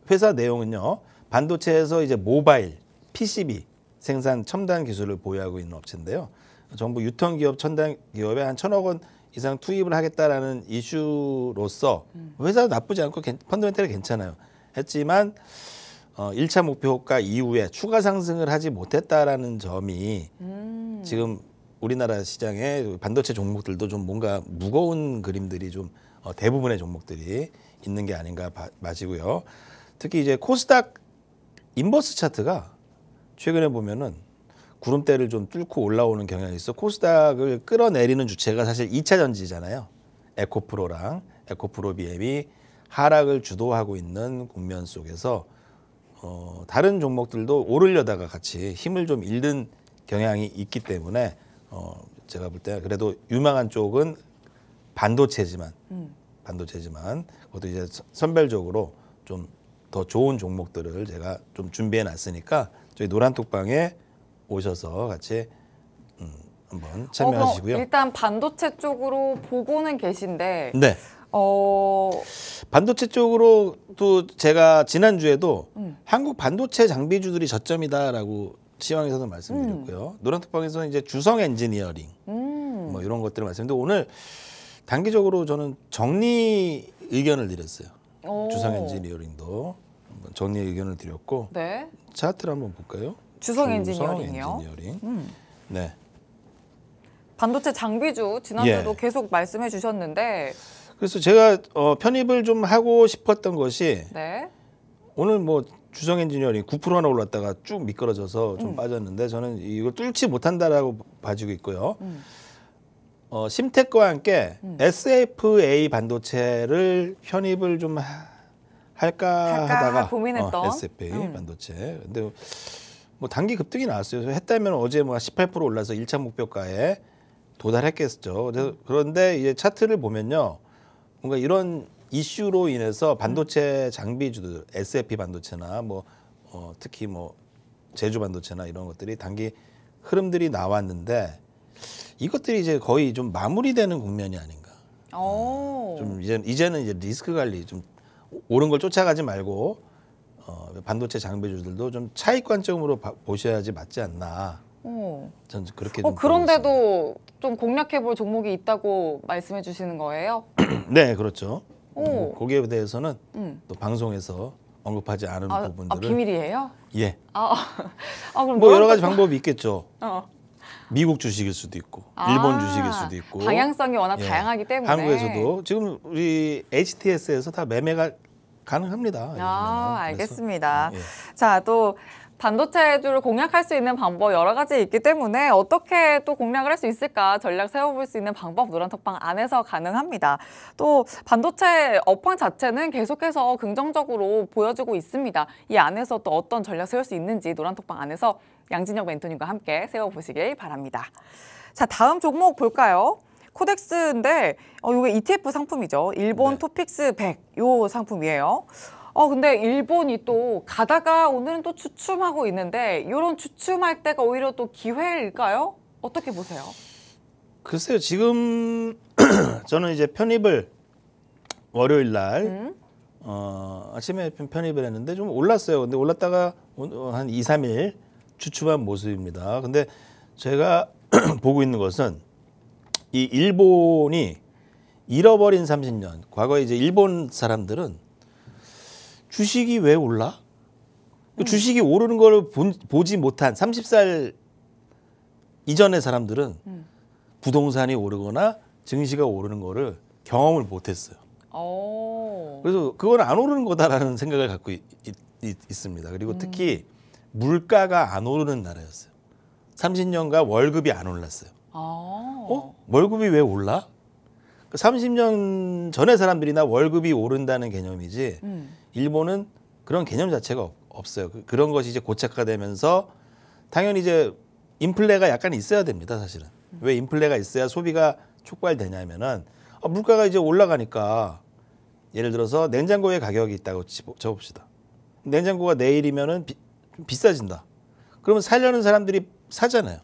회사 내용은요. 반도체에서 이제 모바일, PCB 생산 첨단 기술을 보유하고 있는 업체인데요. 정부 유턴 기업 첨단 기업에 한 1,000억 원 이상 투입을 하겠다라는 이슈로서 회사도 나쁘지 않고 펀더멘털이 괜찮아요. 했지만 1차 목표가 이후에 추가 상승을 하지 못했다라는 점이 지금 우리나라 시장에 반도체 종목들도 좀 뭔가 무거운 그림들이 좀 대부분의 종목들이 있는 게 아닌가 마시고요. 특히 이제 코스닥 인버스 차트가 최근에 보면은 구름대를 좀 뚫고 올라오는 경향이 있어 코스닥을 끌어내리는 주체가 사실 2차 전지잖아요. 에코프로랑 에코프로비엠이 하락을 주도하고 있는 국면 속에서 다른 종목들도 오르려다가 같이 힘을 좀 잃는 경향이 있기 때문에 제가 볼 때 그래도 유망한 쪽은 반도체지만 그것도 이제 선별적으로 좀 더 좋은 종목들을 제가 좀 준비해 놨으니까 저희 노란톡방에 오셔서 같이 한번 참여하시고요. 일단 반도체 쪽으로 보고는 계신데 네. 반도체 쪽으로도 제가 지난주에도 한국 반도체 장비주들이 저점이다라고 시황에서도 말씀드렸고요. 노란톡방에서는 이제 주성 엔지니어링 뭐 이런 것들을 말씀드렸는데 오늘 단기적으로 저는 정리 의견을 드렸어요. 주성 엔지니어링도 한번 정리 의견을 드렸고 네. 차트를 한번 볼까요? 주성 엔지니어링이요. 네. 반도체 장비주 지난주도 예. 계속 말씀해 주셨는데 그래서 제가 편입을 좀 하고 싶었던 것이 네. 오늘 뭐 주성 엔지니어링 9%나 올랐다가 쭉 미끄러져서 좀 빠졌는데 저는 이걸 뚫지 못한다라고 봐지고 있고요. 심텍과 함께 SFA 반도체를 편입을 좀 할까 하다가 고민했던 SFA 반도체. 근데 뭐 단기 급등이 나왔어요. 했다면 어제 뭐 18% 올라서 1차 목표가에 도달했겠죠. 그런데 이제 차트를 보면요. 뭔가 이런 이슈로 인해서 반도체 장비주들, SFP 반도체나 뭐 특히 뭐 제주 반도체나 이런 것들이 단기 흐름들이 나왔는데 이것들이 이제 거의 좀 마무리되는 국면이 아닌가. 좀 이제는 이제 리스크 관리 좀 옳은 걸 쫓아가지 말고 반도체 장비주들도 좀 차익 관점으로 보셔야지 맞지 않나. 저는 그렇게 좀 그런데도 좀 공략해볼 종목이 있다고 말씀해 주시는 거예요? 네, 그렇죠. 거기에 대해서는 또 방송에서 언급하지 않은 부분들을 비밀이에요? 예. 그럼 뭐 여러 가지 방법이 있겠죠. 어. 미국 주식일 수도 있고, 일본 주식일 수도 있고. 방향성이 워낙 다양하기 때문에. 한국에서도 지금 우리 HTS에서 다 매매가 가능합니다. 요즘에는. 알겠습니다. 그래서, 예. 자, 또 반도체주를 공략할 수 있는 방법 여러 가지 있기 때문에 어떻게 또 공략을 할 수 있을까 전략 세워볼 수 있는 방법 노란톡방 안에서 가능합니다. 또 반도체 업황 자체는 계속해서 긍정적으로 보여주고 있습니다. 이 안에서 또 어떤 전략 세울 수 있는지 노란톡방 안에서 양진혁 멘토님과 함께 세워보시길 바랍니다. 자, 다음 종목 볼까요? 코덱스인데 이게 ETF 상품이죠. 일본 네. 토픽스 100 요 상품이에요. 근데 일본이 또 가다가 오늘은 또 주춤하고 있는데 이런 주춤할 때가 오히려 또 기회일까요? 어떻게 보세요? 글쎄요, 지금 저는 이제 편입을 월요일 날 아침에 편입을 했는데 좀 올랐어요. 근데 올랐다가 한 2, 3일 주춤한 모습입니다. 근데 제가 보고 있는 것은 이 일본이 잃어버린 30년. 과거에 이제 일본 사람들은 주식이 왜 올라? 주식이 오르는 걸 보지 못한 30살 이전의 사람들은 부동산이 오르거나 증시가 오르는 거를 경험을 못했어요. 그래서 그건 안 오르는 거다라는 생각을 갖고 있습니다. 그리고 특히 물가가 안 오르는 나라였어요. 30년간 월급이 안 올랐어요. 월급이 왜 올라? 30년 전의 사람들이나 월급이 오른다는 개념이지 일본은 그런 개념 자체가 없어요. 그런 것이 이제 고착화되면서 당연히 이제 인플레가 약간 있어야 됩니다, 사실은. 왜 인플레가 있어야 소비가 촉발되냐면은 물가가 이제 올라가니까 예를 들어서 냉장고의 가격이 있다고 쳐봅시다. 냉장고가 내일이면은 좀 비싸진다. 그러면 사려는 사람들이 사잖아요.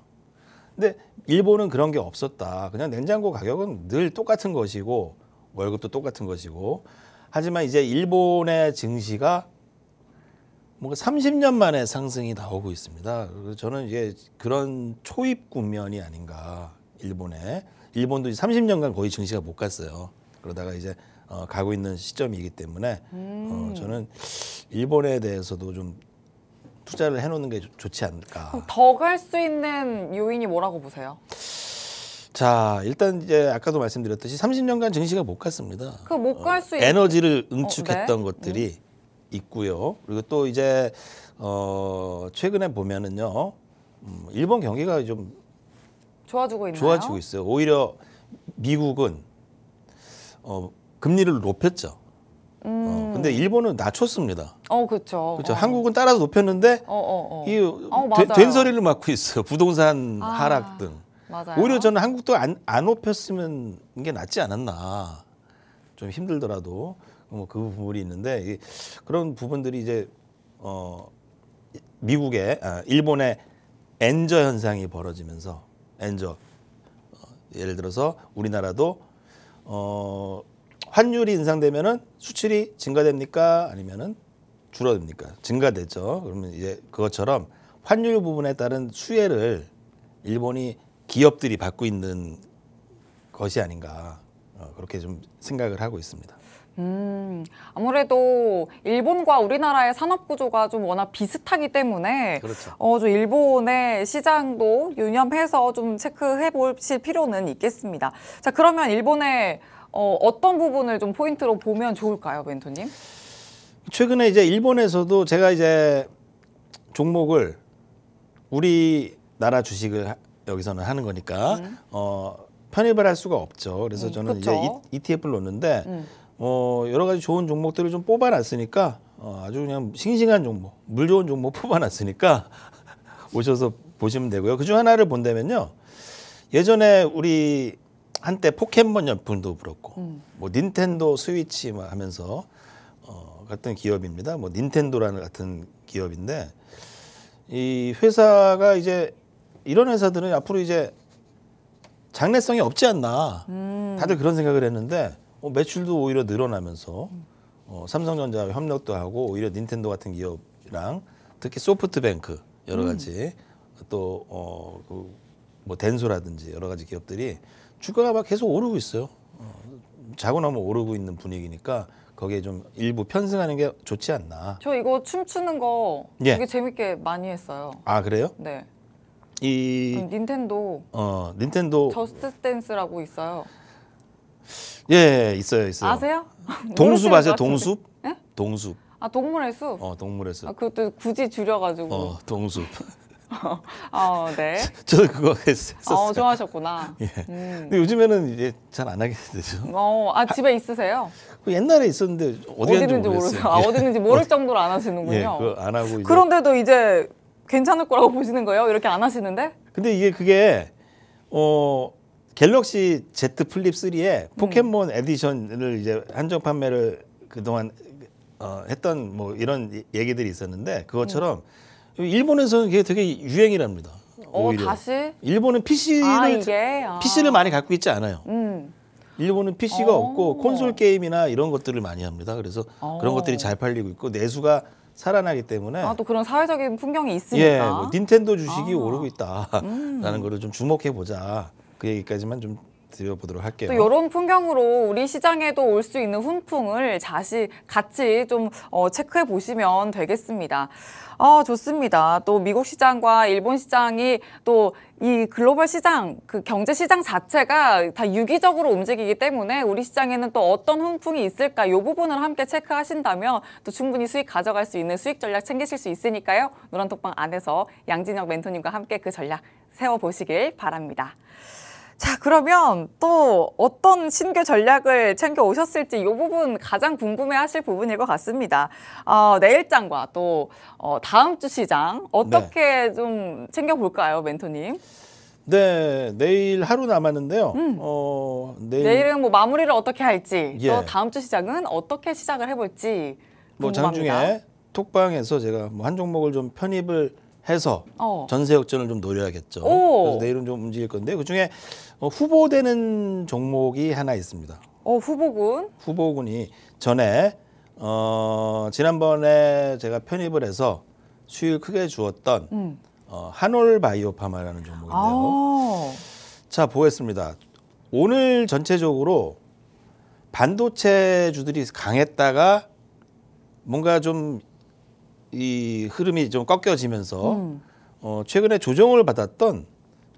근데 일본은 그런 게 없었다. 그냥 냉장고 가격은 늘 똑같은 것이고 월급도 똑같은 것이고 하지만 이제 일본의 증시가 뭔가 30년 만에 상승이 나오고 있습니다. 그래서 저는 이게 그런 초입 국면이 아닌가. 일본도 30년간 거의 증시가 못 갔어요. 그러다가 이제 가고 있는 시점이기 때문에 저는 일본에 대해서도 좀 투자를 해놓는 게 좋지 않을까. 더 갈 수 있는 요인이 뭐라고 보세요? 자, 일단 이제 아까도 말씀드렸듯이 30년간 증시가 못 갔습니다. 그 못 갈 수 있는 에너지를 응축했던 네. 것들이 있고요. 그리고 또 이제 최근에 보면은요, 일본 경기가 좀 좋아지고 있나요? 좋아지고 있어요. 오히려 미국은 금리를 높였죠. 근데 일본은 낮췄습니다. 그렇죠. 그렇죠. 한국은 따라서 높였는데 이 맞아요. 된소리를 맞고 있어요. 부동산 하락 등. 맞아요. 오히려 저는 한국도 안 높였으면 게 낫지 않았나. 좀 힘들더라도 뭐 그 부분이 있는데 그런 부분들이 이제 미국의 일본의 엔저 현상이 벌어지면서 엔저 예를 들어서 우리나라도 환율이 인상되면은 수출이 증가됩니까? 아니면은 줄어듭니까? 증가되죠. 그러면 이제 그것처럼 환율 부분에 따른 수혜를 일본이 기업들이 받고 있는 것이 아닌가 그렇게 좀 생각을 하고 있습니다. 아무래도 일본과 우리나라의 산업 구조가 좀 워낙 비슷하기 때문에 그렇죠. 좀 일본의 시장도 유념해서 좀 체크해 보실 필요는 있겠습니다. 자, 그러면 일본의 어떤 부분을 좀 포인트로 보면 좋을까요, 멘토님? 최근에 이제 일본에서도 제가 이제 종목을 우리나라 주식을 여기서는 하는 거니까 편입을 할 수가 없죠. 그래서 저는 그쵸. 이제 ETF를 놓는데 여러 가지 좋은 종목들을 좀 뽑아놨으니까 아주 그냥 싱싱한 종목, 물 좋은 종목 뽑아놨으니까 오셔서 보시면 되고요. 그중 하나를 본다면요. 예전에 우리 한때 포켓몬 연품도 그렇고 뭐 닌텐도 스위치 막 하면서 같은 기업입니다. 뭐 닌텐도라는 같은 기업인데 이 회사가 이제 이런 회사들은 앞으로 이제 장래성이 없지 않나 다들 그런 생각을 했는데 매출도 오히려 늘어나면서 삼성전자와 협력도 하고 오히려 닌텐도 같은 기업이랑 특히 소프트뱅크 여러 가지 또 뭐 덴소라든지 여러 가지 기업들이 주가가 막 계속 오르고 있어요. 자고 나면 오르고 있는 분위기니까 거기에 좀 일부 편승하는 게 좋지 않나. 저 이거 춤추는 거 예. 되게 재밌게 많이 했어요. 아 그래요? 네. 이 닌텐도 닌텐도 저스트 댄스라고 있어요. 예 있어요. 아세요? 동숲 모르시는 아세요? 것 같은데. 동숲? 예? 동숲. 아, 동물의 숲. 동물의 숲. 그것도 굳이 줄여가지고. 동숲. 네. 저도 그거 했었어요. 좋아하셨구나. 예. 근데 요즘에는 이제 잘 안 하게 되죠. 집에 있으세요? 그 옛날에 있었는데 어디 갔는지 있는지 모르겠어요. 모르세요. 어디 있는지 모를 정도로 안 하시는군요. 예, 그거 안 하고 이제. 그런데도 이제 괜찮을 거라고 보시는 거예요? 이렇게 안 하시는데? 근데 그게 갤럭시 Z 플립 3에 포켓몬 에디션을 이제 한정 판매를 그동안 했던 뭐 이런 얘기들이 있었는데 그것처럼 일본에서는 그게 되게 유행이랍니다. 오히려. 다시? 일본은 PC를 많이 갖고 있지 않아요. 일본은 PC가 없고 콘솔 게임이나 이런 것들을 많이 합니다. 그래서 그런 것들이 잘 팔리고 있고 내수가 살아나기 때문에 또 그런 사회적인 풍경이 예, 있으니까. 뭐 닌텐도 주식이 오르고 있다라는 거를 좀 주목해 보자. 그 얘기까지만 좀 드려보도록 할게요. 또 이런 풍경으로 우리 시장에도 올 수 있는 훈풍을 같이 좀 체크해 보시면 되겠습니다. 좋습니다. 또 미국 시장과 일본 시장이 또 이 글로벌 시장, 그 경제 시장 자체가 다 유기적으로 움직이기 때문에 우리 시장에는 또 어떤 훈풍이 있을까 이 부분을 함께 체크하신다면 또 충분히 수익 가져갈 수 있는 수익 전략 챙기실 수 있으니까요. 노란톡방 안에서 양진혁 멘토님과 함께 그 전략 세워보시길 바랍니다. 자, 그러면 또 어떤 신규 전략을 챙겨 오셨을지 이 부분 가장 궁금해하실 부분일 것 같습니다. 내일장과 또 다음 주 시장 어떻게 좀 챙겨볼까요, 멘토님? 네, 내일 하루 남았는데요. 내일은 뭐 마무리를 어떻게 할지, 예. 또 다음 주 시장은 어떻게 시작을 해볼지 뭐 궁금합니다. 장중에 톡방에서 제가 뭐 한 종목을 좀 편입을 해서 전세 역전을 좀 노려야겠죠. 그래서 내일은 좀 움직일 건데 그중에 후보되는 종목이 하나 있습니다. 후보군? 후보군이 전에 지난번에 제가 편입을 해서 수익을 크게 주었던 한올바이오파마라는 종목인데요. 자, 보겠습니다. 오늘 전체적으로 반도체주들이 강했다가 뭔가 좀 이 흐름이 좀 꺾여지면서 최근에 조정을 받았던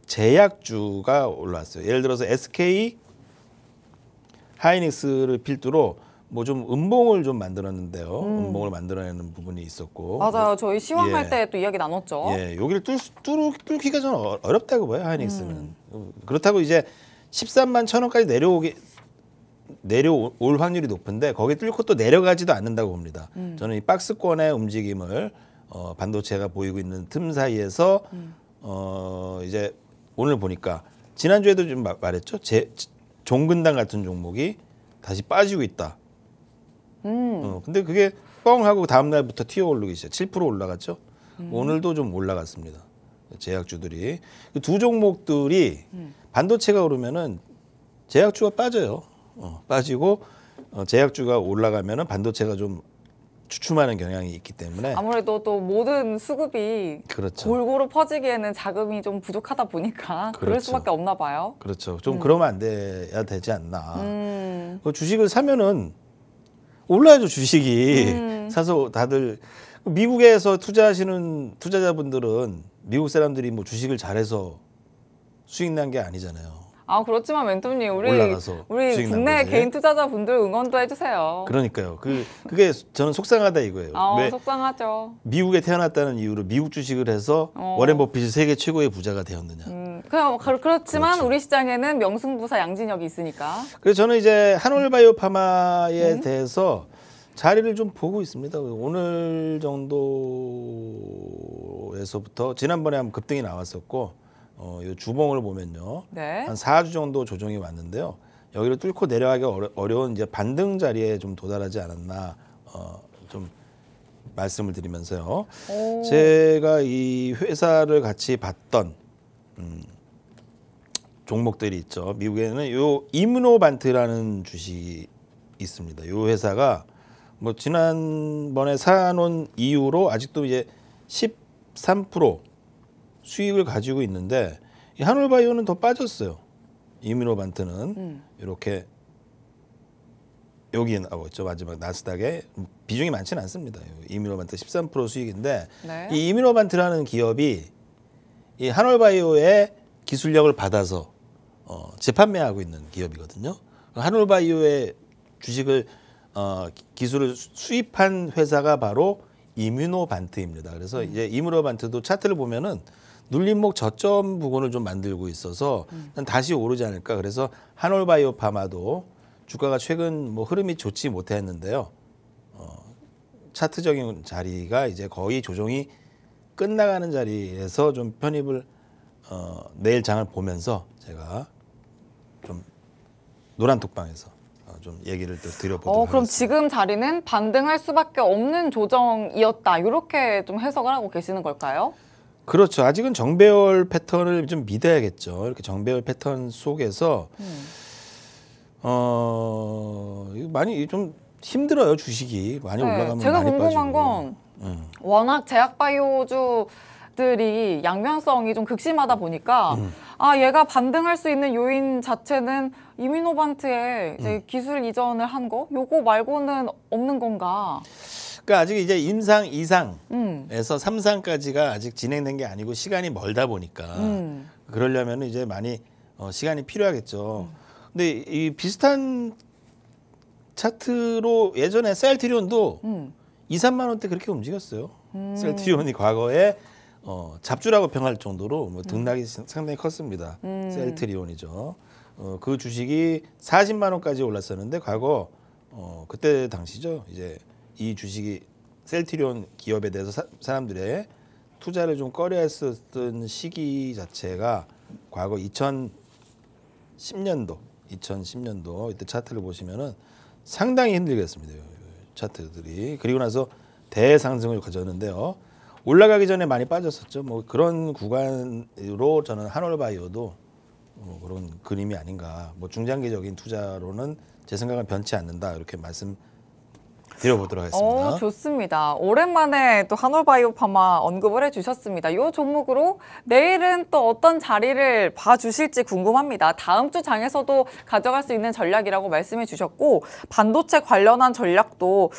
제약주가 올라왔어요. 예를 들어서 SK 하이닉스를 필두로 뭐 좀 음봉을 좀 만들었는데요. 음봉을 만들어내는 부분이 있었고. 맞아요. 저희 시황할 때 또 이야기 나눴죠. 예, 여기를 뚫기가 좀 어렵다고 봐요. 하이닉스는. 그렇다고 이제 13만 1,000원까지 내려올 확률이 높은데 거기 뚫고 또 내려가지도 않는다고 봅니다. 저는 이 박스권의 움직임을 반도체가 보이고 있는 틈 사이에서 이제 오늘 보니까 지난주에도 좀 말했죠. 종근당 같은 종목이 다시 빠지고 있다. 근데 그게 뻥 하고 다음 날부터 튀어 오르기 시작. 7% 올라갔죠. 오늘도 좀 올라갔습니다. 제약주들이 두 종목들이 반도체가 오르면은 제약주가 빠져요. 빠지고 제약주가 올라가면은 반도체가 좀 주춤하는 경향이 있기 때문에 아무래도 또 모든 수급이 그렇죠. 골고루 퍼지기에는 자금이 좀 부족하다 보니까 그럴 그렇죠. 수밖에 없나 봐요. 그렇죠. 좀 그러면 안 돼야 되지 않나. 그 주식을 사면은 올라야죠. 주식이 사서 다들 미국에서 투자하시는 투자자분들은 미국 사람들이 뭐 주식을 잘해서 수익 난 게 아니잖아요. 아 그렇지만 멘토님 올라가서 우리 수익 난 국내 거지. 개인 투자자분들 응원도 해주세요. 그러니까요. 그게 저는 속상하다 이거예요. 왜 속상하죠. 미국에 태어났다는 이유로 미국 주식을 해서 워렌 버핏이 세계 최고의 부자가 되었느냐. 그렇지만 그렇죠. 우리 시장에는 명승부사 양진혁이 있으니까. 그래서 저는 이제 한올바이오파마에 대해서 자리를 좀 보고 있습니다. 오늘 정도에서부터 지난번에 한번 급등이 나왔었고 이 주봉을 보면요. 네. 한 4주 정도 조정이 왔는데요. 여기를 뚫고 내려가기 어려운 이제 반등 자리에 좀 도달하지 않았나 좀 말씀을 드리면서요. 오. 제가 이 회사를 같이 봤던 종목들이 있죠. 미국에는 요 이뮤노반트라는 주식이 있습니다. 요 회사가 뭐 지난번에 사놓은 이후로 아직도 이제 13% 수익을 가지고 있는데 이 한올바이오는 더 빠졌어요. 이뮤노반트는 이렇게 여기 나오고 있죠. 마지막 나스닥에 비중이 많지는 않습니다. 이뮤노반트 13% 수익인데 네. 이 이뮤노반트라는 기업이 이 한올바이오의 기술력을 받아서 재판매하고 있는 기업이거든요. 한올바이오의 주식을 기술을 수입한 회사가 바로 이뮤노반트입니다. 그래서 이제 이뮤노반트도 차트를 보면은 눌림목 저점 부분을 좀 만들고 있어서 다시 오르지 않을까. 그래서 한올바이오파마도 주가가 최근 뭐 흐름이 좋지 못했는데요. 차트적인 자리가 이제 거의 조정이 끝나가는 자리에서 좀 편입을 내일 장을 보면서 제가 좀 노란톡방에서 좀 얘기를 또 드려보도록 그럼 하겠습니다. 지금 자리는 반등할 수밖에 없는 조정이었다. 이렇게 좀 해석을 하고 계시는 걸까요? 그렇죠. 아직은 정배열 패턴을 좀 믿어야겠죠. 이렇게 정배열 패턴 속에서 이거 많이 좀 힘들어요. 주식이 많이 올라가면 제가 많이 궁금한 빠지고. 건 워낙 제약바이오주들이 양면성이 좀 극심하다 보니까 얘가 반등할 수 있는 요인 자체는 이뮤노반트에 이제 기술 이전을 한 거 요거 말고는 없는 건가? 그러니까 아직 이제 임상 2상에서 3상까지가 아직 진행된 게 아니고 시간이 멀다 보니까 그러려면 이제 많이 시간이 필요하겠죠. 근데 이 비슷한 차트로 예전에 셀트리온도 2, 3만 원대 그렇게 움직였어요. 셀트리온이 과거에 잡주라고 평할 정도로 뭐 등락이 상당히 컸습니다. 셀트리온이죠. 그 주식이 40만 원까지 올랐었는데 과거 그때 당시죠. 이제 이 주식이 셀트리온 기업에 대해서 사람들의 투자를 좀 꺼려했었던 시기 자체가 과거 2010년도 이때 차트를 보시면은 상당히 힘들겠습니다. 차트들이. 그리고 나서 대상승을 가졌는데요. 올라가기 전에 많이 빠졌었죠. 뭐 그런 구간으로 저는 한올바이오도 그런 그림이 아닌가. 뭐 중장기적인 투자로는 제 생각은 변치 않는다. 이렇게 말씀드려보도록 하겠습니다. 좋습니다. 오랜만에 또 한올바이오파마 언급을 해주셨습니다. 이 종목으로 내일은 또 어떤 자리를 봐주실지 궁금합니다. 다음 주 장에서도 가져갈 수 있는 전략이라고 말씀해 주셨고 반도체 관련한 전략도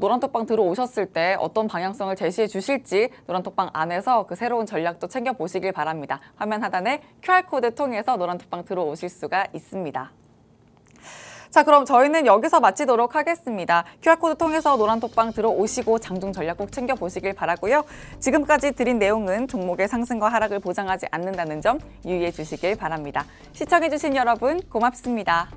노란톡방 들어오셨을 때 어떤 방향성을 제시해 주실지 노란톡방 안에서 그 새로운 전략도 챙겨보시길 바랍니다. 화면 하단에 QR코드 통해서 노란톡방 들어오실 수가 있습니다. 자, 그럼 저희는 여기서 마치도록 하겠습니다. QR코드 통해서 노란톡방 들어오시고 장중 전략 꼭 챙겨보시길 바라고요. 지금까지 드린 내용은 종목의 상승과 하락을 보장하지 않는다는 점 유의해 주시길 바랍니다. 시청해주신 여러분 고맙습니다.